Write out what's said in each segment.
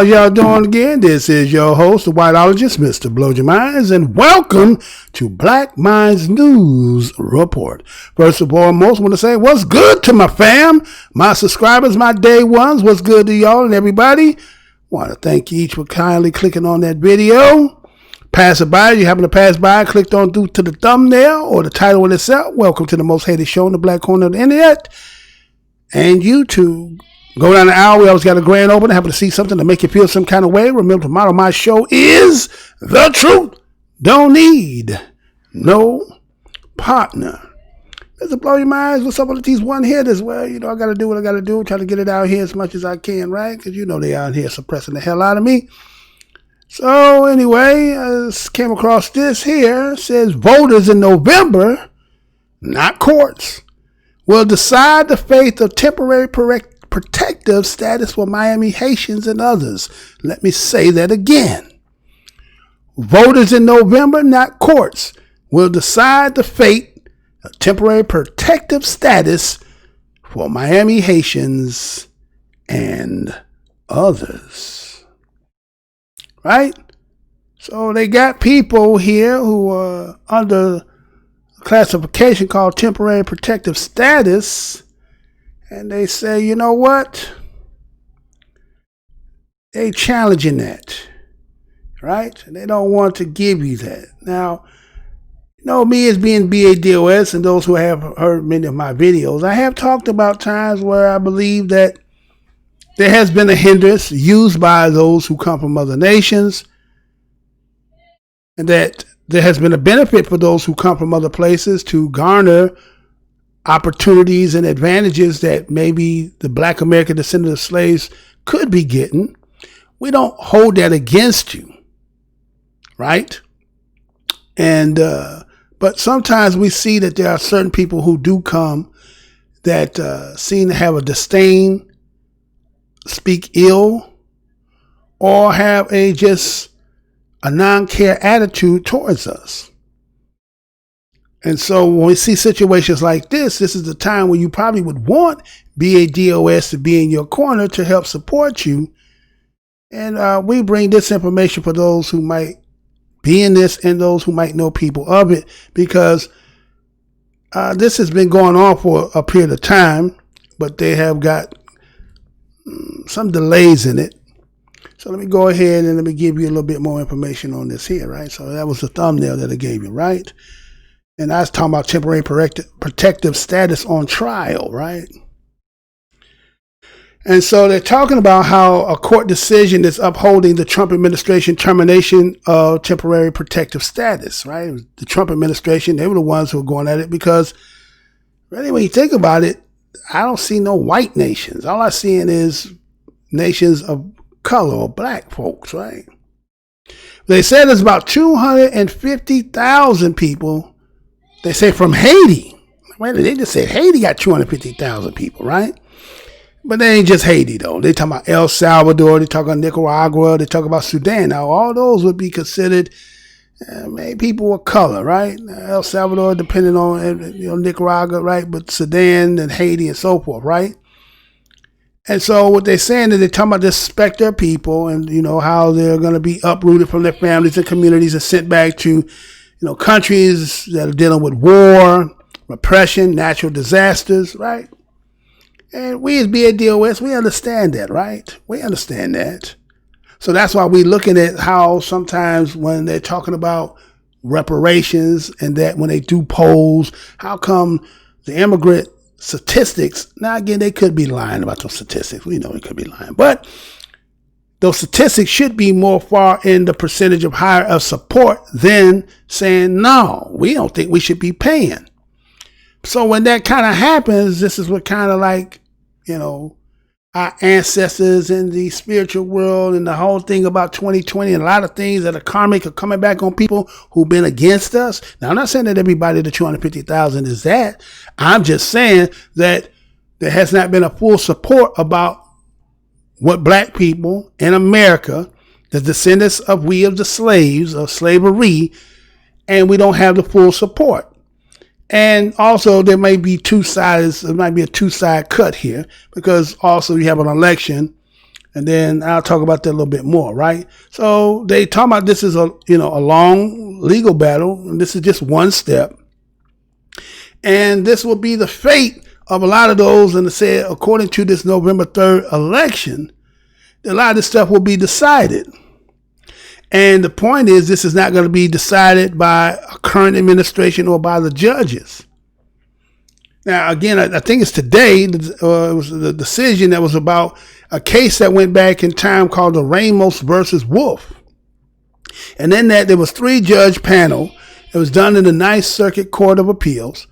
How y'all doing again? This is your host, the whiteologist, Mr. Blow Your Minds, and welcome to Black Minds News Report. First of all, I want to say what's good to my fam, my subscribers, my day ones. What's good to y'all and everybody? Want to thank you each for kindly clicking on that video. Pass it by. You happen to pass by, clicked on through to the thumbnail or the title in itself. Welcome to the most hated show in the black corner of the internet and YouTube. Go down the aisle. We always got a grand opening. Happen to see something to make you feel some kind of way. Remember, the motto of my show is the truth. Don't need no partner. Let's blow your minds. What's up with these one hitters? Well, you know, I got to do what I got to do. Try to get it out here as much as I can, right? Because you know they out here suppressing the hell out of me. So anyway, I came across this here. It says voters in November, not courts, will decide the fate of temporary protective status for Miami Haitians and others. Let me say that again. Voters in November, not courts, will decide the fate of temporary protective status for Miami Haitians and others. Right? So they got people here who are under a classification called temporary protective status. And they say, you know what? They challenging that, right? And they don't want to give you that. Now, you know, me as being BADOS and those who have heard many of my videos, I have talked about times where I believe that there has been a hindrance used by those who come from other nations, and that there has been a benefit for those who come from other places to garner opportunities and advantages that maybe the Black American descendants of slaves could be getting. We don't hold that against you, right? And but sometimes we see that there are certain people who do come that seem to have a disdain, speak ill, or have just a non-care attitude towards us. And so when we see situations like this is the time when you probably would want BADOS to be in your corner to help support you. And we bring this information for those who might be in this and those who might know people of it, because this has been going on for a period of time, but they have got some delays in it. So let me go ahead and let me give you a little bit more information on this here, right? So that was the thumbnail that I gave you, right? And I was talking about temporary protective status on trial, right? And so they're talking about how a court decision is upholding the Trump administration termination of temporary protective status, right? The Trump administration, they were the ones who were going at it because really when you think about it, I don't see no white nations. All I'm seeing is nations of color or black folks, right? They said there's about 250,000 people. They say from Haiti. Wait, they just said Haiti got 250,000 people, right? But they ain't just Haiti, though. They talk about El Salvador. They talk about Nicaragua. They talk about Sudan. Now, all those would be considered maybe people of color, right? El Salvador, depending on Nicaragua, right? But Sudan and Haiti and so forth, right? And so what they're saying is they're talking about this specter of people and, you know, how they're going to be uprooted from their families and communities and sent back to countries that are dealing with war, repression, natural disasters, right? And we as BADOS, we understand that, right? We understand that. So that's why we're looking at how sometimes when they're talking about reparations and that when they do polls, how come the immigrant statistics, now again, they could be lying about those statistics. We know they could be lying, but those statistics should be more far in the percentage of higher of support than saying, no, we don't think we should be paying. So when that kind of happens, this is what kind of like, our ancestors in the spiritual world and the whole thing about 2020 and a lot of things that are karmic are coming back on people who've been against us. Now, I'm not saying that everybody, the 250,000 is that. I'm just saying that there has not been a full support about what black people in America, the descendants of the slaves of slavery, and we don't have the full support. And also there may be two sides, there might be a two-side cut here because also you have an election And then I'll talk about that a little bit more, right? So they talk about this is a long legal battle, and this is just one step. And this will be the fate of a lot of those, and it said, according to this November 3rd election, a lot of this stuff will be decided. And the point is, this is not going to be decided by a current administration or by the judges. Now, again, I think it's today, it was the decision that was about a case that went back in time called the Ramos versus Wolf. And in that, there was 3-judge panel. It was done in the Ninth Circuit Court of Appeals.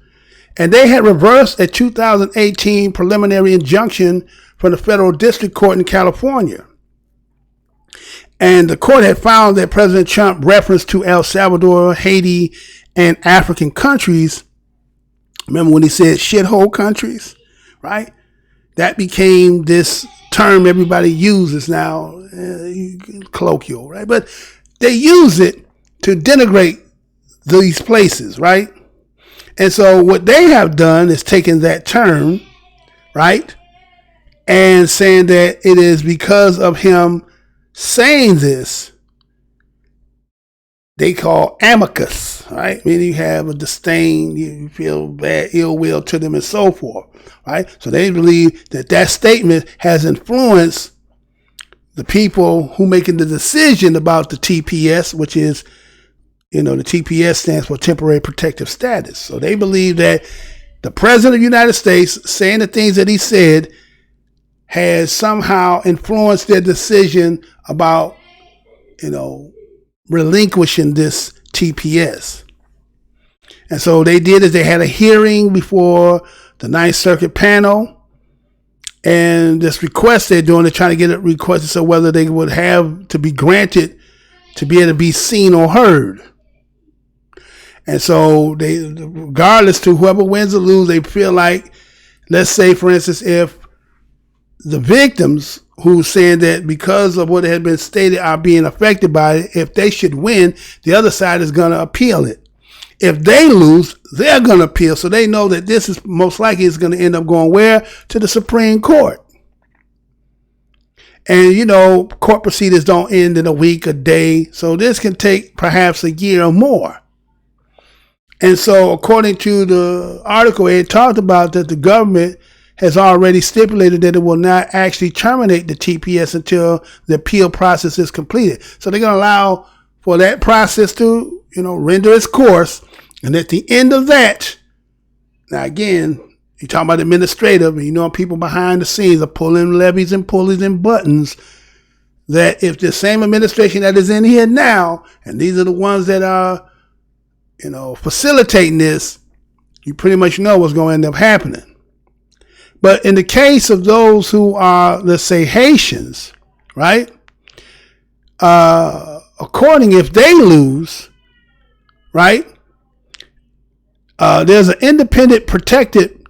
And they had reversed a 2018 preliminary injunction from the federal district court in California. And the court had found that President Trump referenced to El Salvador, Haiti, and African countries. Remember when he said shithole countries, right? That became this term everybody uses now, colloquial, right? But they use it to denigrate these places, right? And so what they have done is taken that term, right? And saying that it is because of him saying this, they call amicus, right? Meaning you have a disdain, you feel bad, ill will to them and so forth, right? So they believe that that statement has influenced the people who making the decision about the TPS, which is, the TPS stands for temporary protective status. So they believe that the president of the United States saying the things that he said has somehow influenced their decision about, relinquishing this TPS. And so they did is they had a hearing before the Ninth Circuit panel, and this request they're doing, they're trying to get it requested so whether they would have to be granted to be able to be seen or heard. And so they, regardless to whoever wins or lose, they feel like, let's say, for instance, if the victims who said that because of what had been stated are being affected by it, if they should win, the other side is going to appeal it. If they lose, they're going to appeal. So they know that this is most likely is going to end up going where? To the Supreme Court. And, court proceedings don't end in a week, a day. So this can take perhaps a year or more. And so according to the article, it talked about that the government has already stipulated that it will not actually terminate the TPS until the appeal process is completed. So they're going to allow for that process to, render its course. And at the end of that, now again, you're talking about administrative, and people behind the scenes are pulling levies and pulleys and buttons, that if the same administration that is in here now, and these are the ones that are, facilitating this, you pretty much know what's going to end up happening. But in the case of those who are, let's say, Haitians, right? According, if they lose, right? There's an independent protected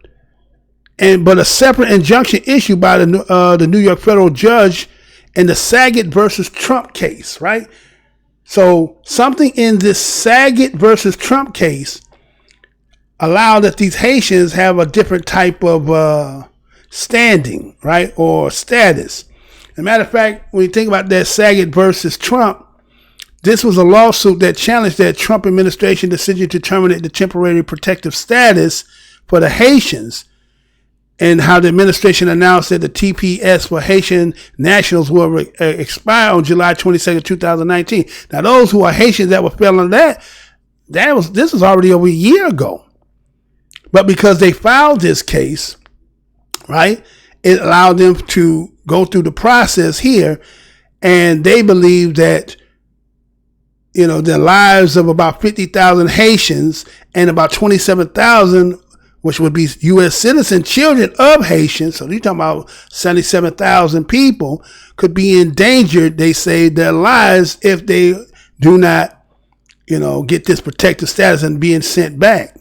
but a separate injunction issued by the New York federal judge in the Saget versus Trump case, right? So something in this Saget versus Trump case allow that these Haitians have a different type of standing, right, or status. As a matter of fact, when you think about that Saget versus Trump, this was a lawsuit that challenged that Trump administration decision to terminate the temporary protective status for the Haitians, and how the administration announced that the TPS for Haitian nationals will expire on July 22nd, 2019. Now, those who are Haitians that were fell on this was already over a year ago. But because they filed this case, right, it allowed them to go through the process here, and they believe that, the lives of about 50,000 Haitians and about 27,000, which would be U.S. citizen children of Haitians, so you're talking about 77,000 people, could be endangered, they say, their lives if they do not, get this protected status and being sent back.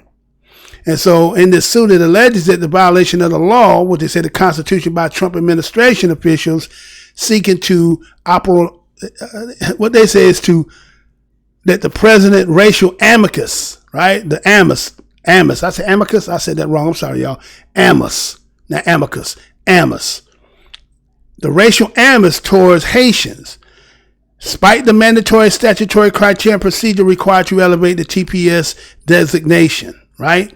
And so in this suit, it alleges that the violation of the law, what they say the Constitution, by Trump administration officials seeking to operate, what they say is that the president racial amicus, right? The Amos. I said amicus. I said that wrong. I'm sorry, y'all. Amos, not amicus. Amos. the racial animus towards Haitians. Despite the mandatory statutory criteria and procedure required to elevate the TPS designation, right?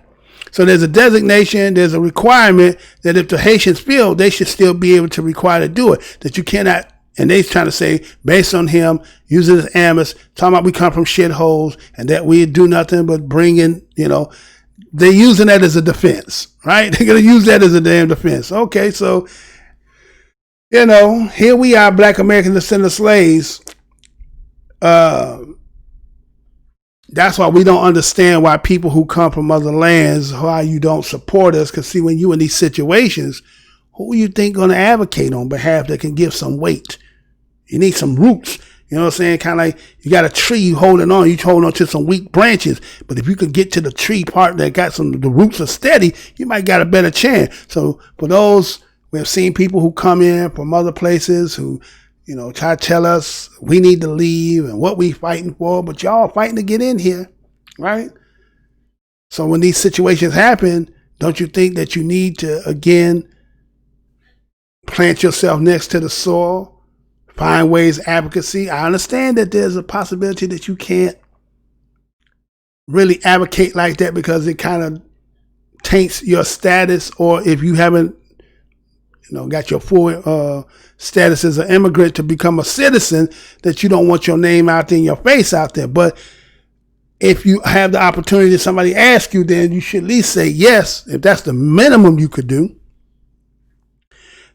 So there's a designation, there's a requirement that if the Haitians feel, they should still be able to require to do it. That you cannot, and they're trying to say, based on him, using his animus, talking about we come from shitholes and that we do nothing but bring in, they're using that as a defense, right? They're going to use that as a damn defense. Okay, so, here we are, Black American descendant slaves. That's why we don't understand why people who come from other lands, why you don't support us. Because see, when you in these situations, who you think going to advocate on behalf that can give some weight? You need some roots. You know what I'm saying? Kind of like you got a tree you holding on. You holding on to some weak branches. But if you could get to the tree part that got the roots are steady, you might got a better chance. So for those, we have seen people who come in from other places who, try to tell us we need to leave and what we fighting for, but y'all fighting to get in here, right? So when these situations happen, don't you think that you need to, again, plant yourself next to the soil, find ways of advocacy? I understand that there's a possibility that you can't really advocate like that because it kind of taints your status, or if you haven't got your full status as an immigrant to become a citizen, that you don't want your name out there and your face out there. But if you have the opportunity that somebody asks you, then you should at least say yes, if that's the minimum you could do.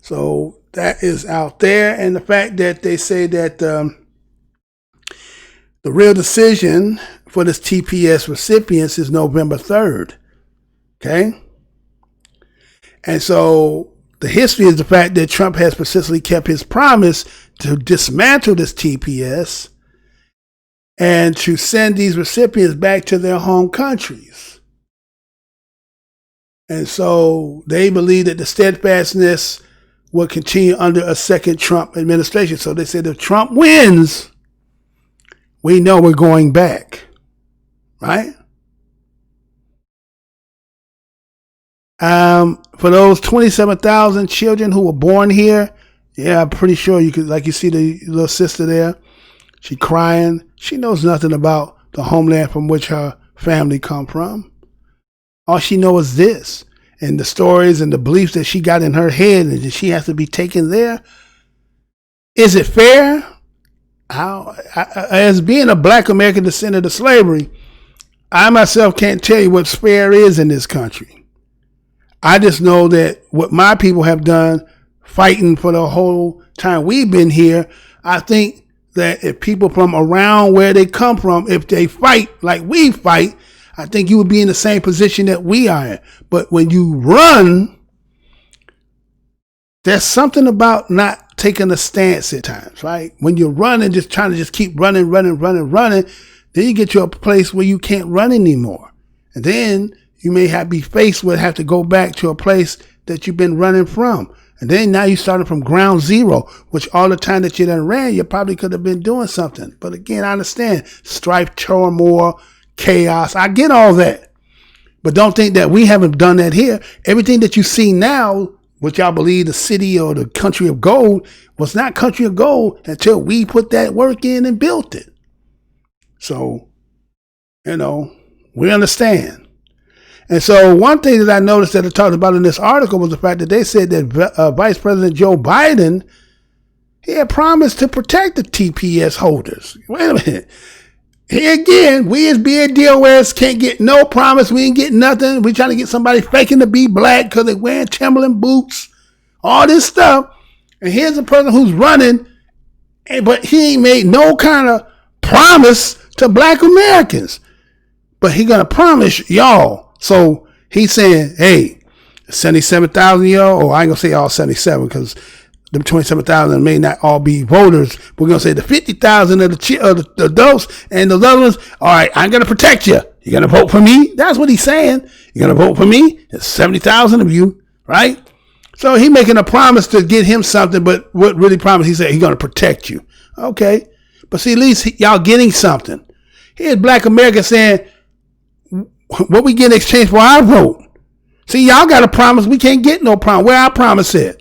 So that is out there. And the fact that they say that the real decision for this TPS recipients is November 3rd. Okay. And so the history is the fact that Trump has persistently kept his promise to dismantle this TPS and to send these recipients back to their home countries. And so they believe that the steadfastness will continue under a second Trump administration. So they said if Trump wins, we know we're going back, right? For those 27,000 children who were born here, yeah, I'm pretty sure you could, like you see the little sister there, she crying. She knows nothing about the homeland from which her family come from. All she knows is this, and the stories and the beliefs that she got in her head, and that she has to be taken there. Is it fair? As being a Black American descendant of slavery, I myself can't tell you what fair is in this country. I just know that what my people have done fighting for the whole time we've been here, I think that if people from around where they come from, if they fight like we fight, I think you would be in the same position that we are in. But when you run, there's something about not taking a stance at times, right? When you're running, just trying to just keep running, then you get to a place where you can't run anymore. And then you may be faced with have to go back to a place that you've been running from. And then now you're starting from ground zero, which all the time that you done ran, you probably could have been doing something. But again, I understand strife, turmoil, chaos. I get all that. But don't think that we haven't done that here. Everything that you see now, which y'all believe the city or the country of gold, was not country of gold until we put that work in and built it. So, we understand. And so one thing that I noticed that I talked about in this article was the fact that they said that Vice President Joe Biden, he had promised to protect the TPS holders. Wait a minute. Here again, we as BLAK can't get no promise. We ain't getting nothing. We trying to get somebody faking to be Black because they wearing Timberland boots, all this stuff. And here's a person who's running, but he ain't made no kind of promise to Black Americans. But he gonna promise y'all. So he's saying, hey, 77,000 y'all, or I ain't gonna say all 77 because them 27,000 may not all be voters. We're gonna say the 50,000 of the adults and the other ones. All right, I'm gonna protect you. You're gonna vote for me. That's what he's saying. You're gonna vote for me. It's 70,000 of you, right? So he making a promise to get him something, but what really promised? He said he's gonna protect you. Okay, but see, at least y'all getting something. Here's Black America saying, what we get in exchange for our vote? See, y'all got a promise. We can't get no promise. Where our promise at?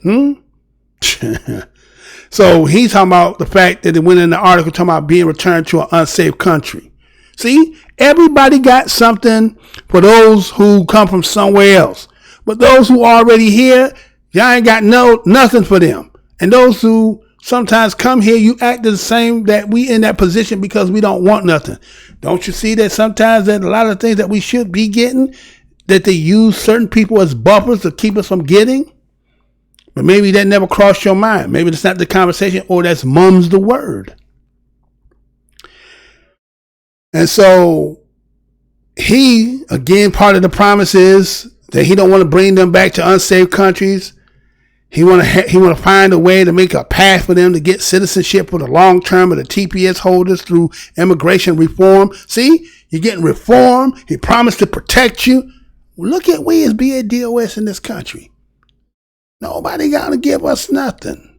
So he's talking about the fact that it went in the article talking about being returned to an unsafe country. See, everybody got something for those who come from somewhere else. But those who are already here, y'all ain't got nothing for them. And those who sometimes come here, you act the same, that we in that position because we don't want nothing. Don't you see that sometimes that a lot of things that we should be getting, that they use certain people as buffers to keep us from getting? But maybe that never crossed your mind. Maybe that's not the conversation, or that's mum's the word. And so he, again, part of the promise is that he don't want to bring them back to unsafe countries. He want to find a way to make a path for them to get citizenship for the long term of the TPS holders through immigration reform. See, you're getting reform. He promised to protect you. Well, look at we as BADOS in this country. Nobody got to give us nothing.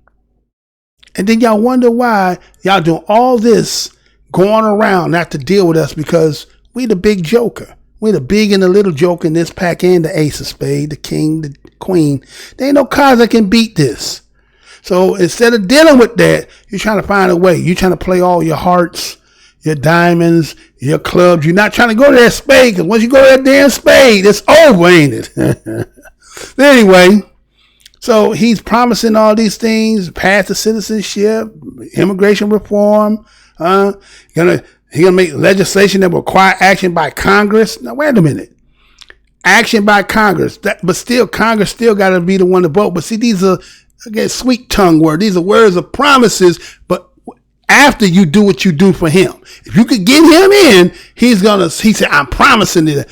And then y'all wonder why y'all doing all this going around not to deal with us, because we the big joker. We the big and the little joker in this pack, and the ace of spades, the king, the queen. There ain't no cards that can beat this. So instead of dealing with that, you're trying to find a way. You're trying to play all your hearts, your diamonds, your clubs. You're not trying to go to that spade, because once you go to that damn spade, it's over, ain't it? Anyway, so he's promising all these things, path to citizenship, immigration reform. He's gonna make legislation that will require action by Congress. Now, wait a minute. Action by Congress. But still, Congress still got to be the one to vote. But see, these are, again, sweet tongue words. These are words of promises, but after you do what you do for him. If you could get him in, he said, I'm promising it.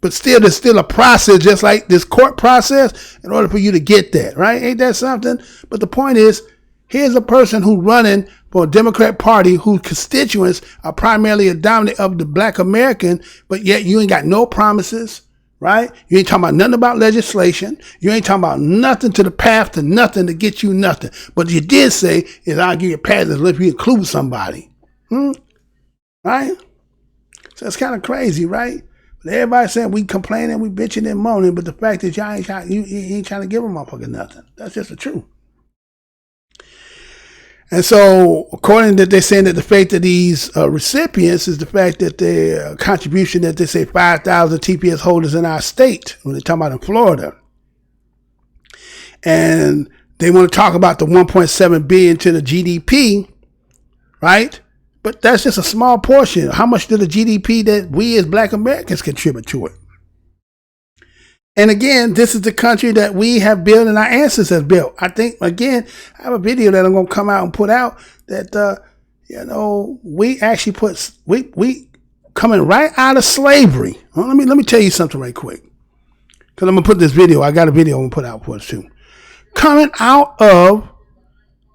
But still, there's still a process, just like this court process, in order for you to get that, right? Ain't that something? But the point is, here's a person who's running for a Democrat Party whose constituents are primarily a dominant of the Black American, but yet you ain't got no promises, right? You ain't talking about nothing about legislation. You ain't talking about nothing to the path to nothing to get you nothing. But you did say is I'll give you a path if you include somebody. Right? So it's kind of crazy, right? But everybody saying we complaining, we bitching and moaning, but the fact that y'all ain't trying to give a motherfucker nothing. That's just the truth. And so, according to they're saying that the fact of these recipients is the fact that their contribution that they say 5,000 TPS holders in our state, when they're talking about in Florida. And they want to talk about the 1.7 billion to the GDP, right? But that's just a small portion. How much to the GDP that we as Black Americans contribute to it? And again, this is the country that we have built and our ancestors have built. I think, again, I have a video that I'm going to come out and put out that, we actually we coming right out of slavery. Well, let me tell you something right quick. Because I'm going to put this video. I got a video I'm going to put out for us too. Coming out of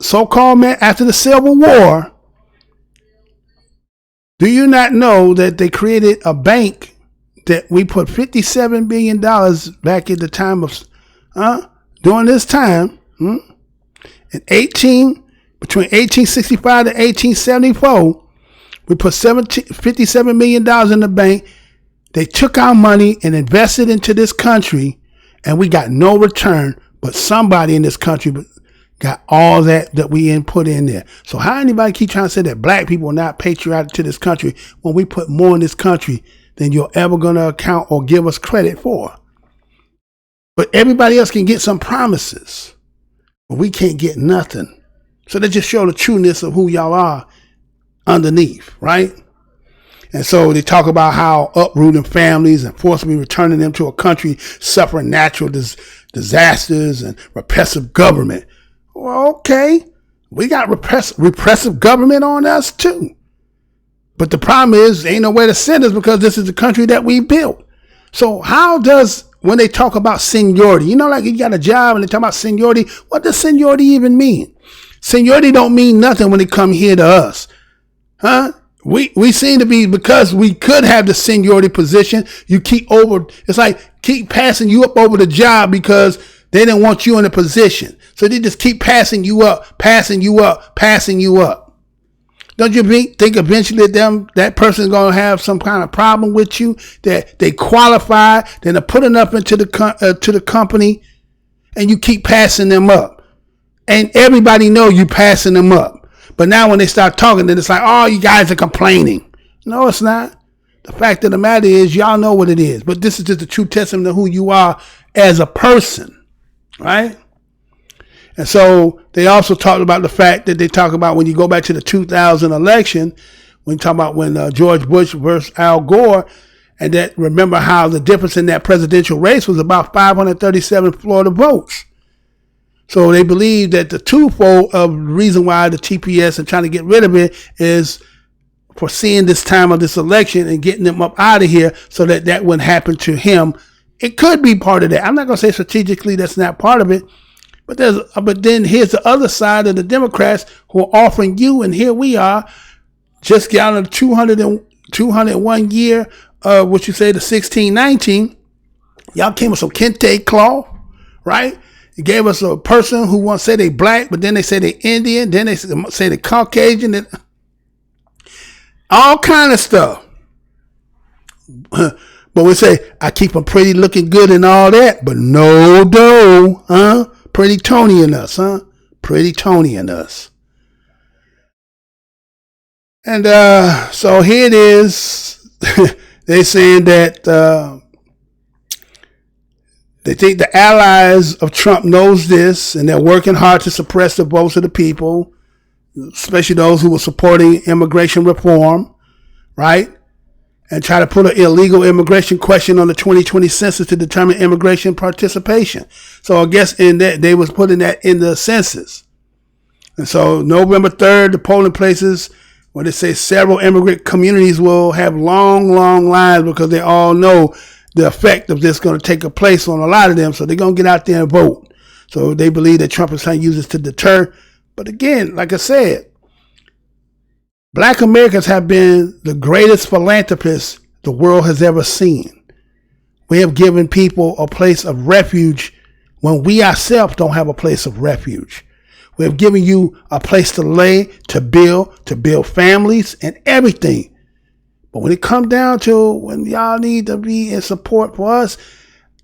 so-called after the Civil War, do you not know that they created a bank that we put $57 billion back at the time of, during this time, between 1865 to 1874, we put $57 million in the bank. They took our money and invested into this country, and we got no return, but somebody in this country got all that we put in there. So how anybody keep trying to say that Black people are not patriotic to this country when we put more in this country than you're ever going to account or give us credit for? But everybody else can get some promises, but we can't get nothing. So they just show the trueness of who y'all are underneath, right? And so they talk about how uprooting families and forcibly returning them to a country suffering natural disasters and repressive government. Well, okay, we got repressive government on us too. But the problem is, ain't no way to send us because this is the country that we built. So how does, when they talk about seniority, like you got a job and they talk about seniority, what does seniority even mean? Seniority don't mean nothing when they come here to us. We seem to be, because we could have the seniority position, it's like keep passing you up over the job because they didn't want you in a position. So they just keep passing you up, passing you up, passing you up. Don't you think eventually that person's going to have some kind of problem with you, that they qualify, then they're putting up into the company, and you keep passing them up? And everybody know you passing them up. But now when they start talking, then it's like, oh, you guys are complaining. No, it's not. The fact of the matter is, y'all know what it is. But this is just a true testament of who you are as a person, right? And so they also talked about the fact that they talk about when you go back to the 2000 election, when you talk about when George Bush versus Al Gore, and that remember how the difference in that presidential race was about 537 Florida votes. So they believe that the twofold of the reason why the TPS and trying to get rid of it is foreseeing this time of this election and getting them up out of here so that that wouldn't happen to him. It could be part of that. I'm not going to say strategically that's not part of it, but then here's the other side of the Democrats who are offering you, and here we are, just got on 201 year, what you say, the 1619. Y'all came with some kente cloth, right? You gave us a person who once say they black, but then they say they Indian, then they say they Caucasian, all kind of stuff. But we say, I keep them pretty, looking good and all that, but no dough, huh? Pretty Tony in us, huh? Pretty Tony in us. And so here it is. They're saying that they think the allies of Trump knows this, and they're working hard to suppress the votes of the people, especially those who were supporting immigration reform, right? And try to put an illegal immigration question on the 2020 census to determine immigration participation. So I guess in that they was putting that in the census. And so November 3rd, the polling places where they say several immigrant communities will have long, long lines because they all know the effect of this going to take a place on a lot of them. So they're going to get out there and vote. So they believe that Trump is trying to use this to deter. But again, like I said, Black Americans have been the greatest philanthropists the world has ever seen. We have given people a place of refuge when we ourselves don't have a place of refuge. We have given you a place to lay, to build families and everything. But when it comes down to when y'all need to be in support for us,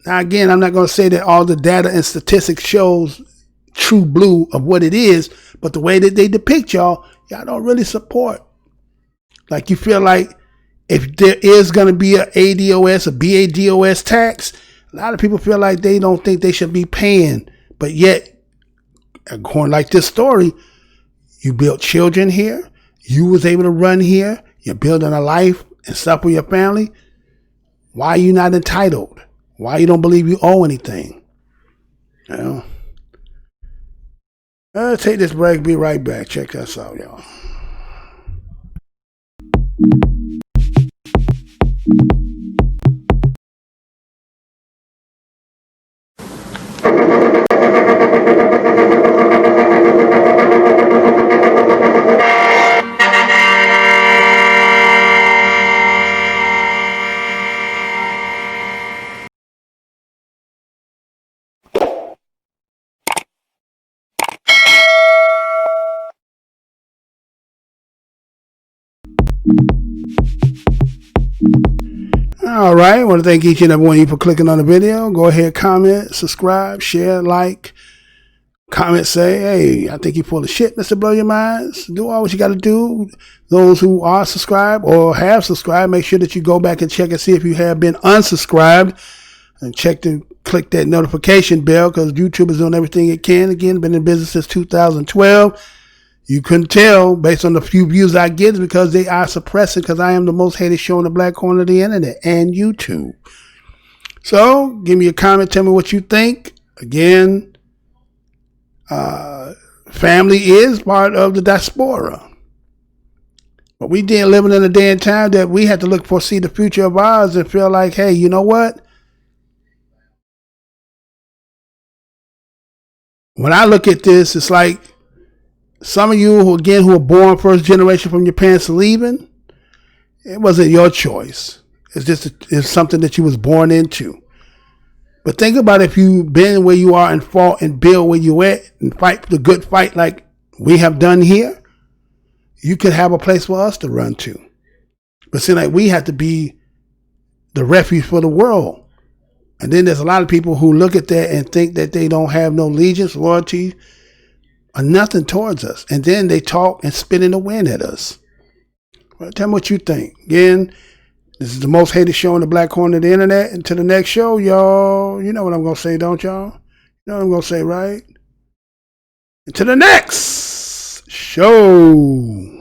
now again, I'm not going to say that all the data and statistics shows true blue of what it is, but the way that they depict y'all don't really support. Like you feel like if there is going to be a ADOS, a BADOS tax, a lot of people feel like they don't think they should be paying, but yet, according like this story, you built children here, you was able to run here, you're building a life and stuff with your family. Why are you not entitled? Why you don't believe you owe anything? You know? Take this break, be right back. Check us out, y'all. All right. I want to thank each and every one of you for clicking on the video. Go ahead, comment, subscribe, share, like, comment, say, hey, I think you're full of shit, Mr. Blow Your Minds. Do all what you got to do. Those who are subscribed or have subscribed, make sure that you go back and check and see if you have been unsubscribed, and check to click that notification bell because YouTube is doing everything it can. Again, been in business since 2012. You couldn't tell based on the few views I get because they are suppressing because I am the most hated show in the black corner of the internet and YouTube. So give me a comment. Tell me what you think. Again, family is part of the diaspora. But we did living in a day and time that we had to foresee the future of ours and feel like, hey, you know what? When I look at this, it's like some of you who were born first generation from your parents leaving, it wasn't your choice. It's something that you was born into. But think about if you've been where you are and fought and build where you at and fight the good fight like we have done here, you could have a place for us to run to. But see, like we have to be the refuge for the world. And then there's a lot of people who look at that and think that they don't have no allegiance, loyalty, are nothing towards us. And then they talk and spit in the wind at us. Well, tell me what you think. Again, this is the most hated show on the black corner of the internet. Until the next show, y'all. You know what I'm going to say, don't y'all? You know what I'm going to say, right? Until the next show.